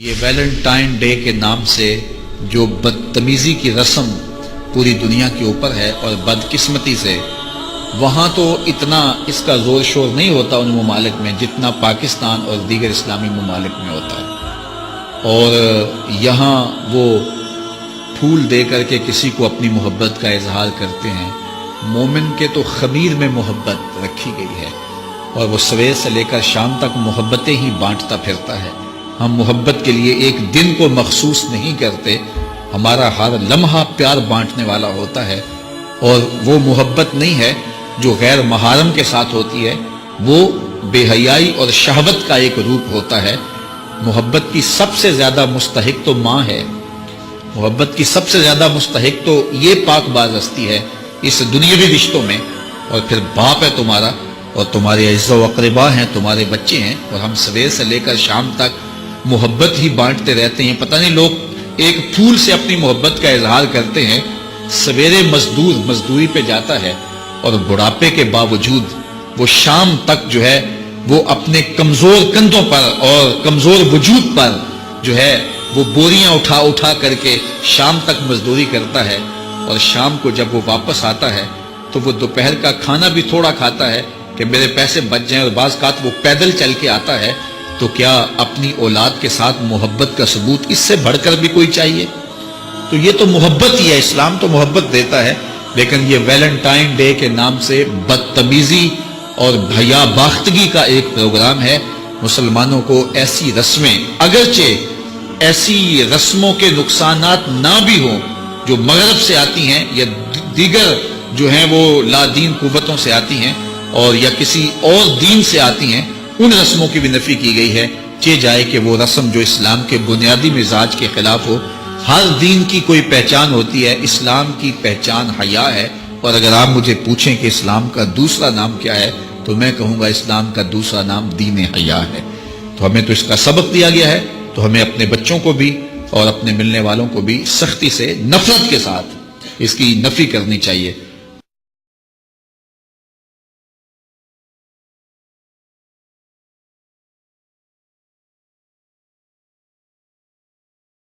یہ Valentine day کے نام سے جو بدتمیزی کی رسم پوری دنیا کے اوپر ہے اور بدقسمتی سے وہاں تو اتنا اس کا زور شور نہیں ہوتا ان ممالک میں جتنا پاکستان اور دیگر اسلامی ممالک میں ہوتا ہے، اور یہاں وہ پھول دے کر کے کسی کو اپنی محبت کا اظہار کرتے ہیں۔ مومن کے تو خمیر میں محبت رکھی گئی ہے اور وہ سویر سے لے کر شام تک محبتیں ہی بانٹتا پھرتا ہے۔ ہم محبت کے لیے ایک دن کو مخصوص نہیں کرتے، ہمارا ہر لمحہ پیار بانٹنے والا ہوتا ہے، اور وہ محبت نہیں ہے جو غیر محارم کے ساتھ ہوتی ہے، وہ بے حیائی اور شہوت کا ایک روپ ہوتا ہے۔ محبت کی سب سے زیادہ مستحق تو ماں ہے، محبت کی سب سے زیادہ مستحق تو یہ پاک باز ہستی ہے اس دنیاوی رشتوں میں، اور پھر باپ ہے تمہارا، اور تمہارے اعزاء و اقربا ہیں، تمہارے بچے ہیں، اور ہم سویر سے لے کر شام تک محبت ہی بانٹتے رہتے ہیں۔ پتہ نہیں لوگ ایک پھول سے اپنی محبت کا اظہار کرتے ہیں، سویرے مزدور مزدوری پہ جاتا ہے اور بڑھاپے کے باوجود وہ شام تک جو ہے وہ اپنے کمزور کندھوں پر اور کمزور وجود پر جو ہے وہ بوریاں اٹھا اٹھا کر کے شام تک مزدوری کرتا ہے، اور شام کو جب وہ واپس آتا ہے تو وہ دوپہر کا کھانا بھی تھوڑا کھاتا ہے کہ میرے پیسے بچ جائیں، اور بعض اوقات وہ پیدل چل کے آتا ہے۔ تو کیا اپنی اولاد کے ساتھ محبت کا ثبوت اس سے بڑھ کر بھی کوئی چاہیے؟ تو یہ تو محبت ہی ہے، اسلام تو محبت دیتا ہے، لیکن یہ ویلنٹائن ڈے کے نام سے بدتمیزی اور بھیا باختگی کا ایک پروگرام ہے۔ مسلمانوں کو ایسی رسمیں، اگرچہ ایسی رسموں کے نقصانات نہ بھی ہوں جو مغرب سے آتی ہیں یا دیگر جو ہیں وہ لا دین قوتوں سے آتی ہیں اور یا کسی اور دین سے آتی ہیں، ان رسموں کی بھی نفی کی گئی ہے، چہ جائے کہ وہ رسم جو اسلام کے بنیادی مزاج کے خلاف ہو۔ ہر دین کی کوئی پہچان ہوتی ہے، اسلام کی پہچان حیا ہے، اور اگر آپ مجھے پوچھیں کہ اسلام کا دوسرا نام کیا ہے تو میں کہوں گا اسلام کا دوسرا نام دین حیا ہے۔ تو ہمیں تو اس کا سبق دیا گیا ہے، تو ہمیں اپنے بچوں کو بھی اور اپنے ملنے والوں کو بھی سختی سے، نفرت کے ساتھ اس کی نفی کرنی چاہیے۔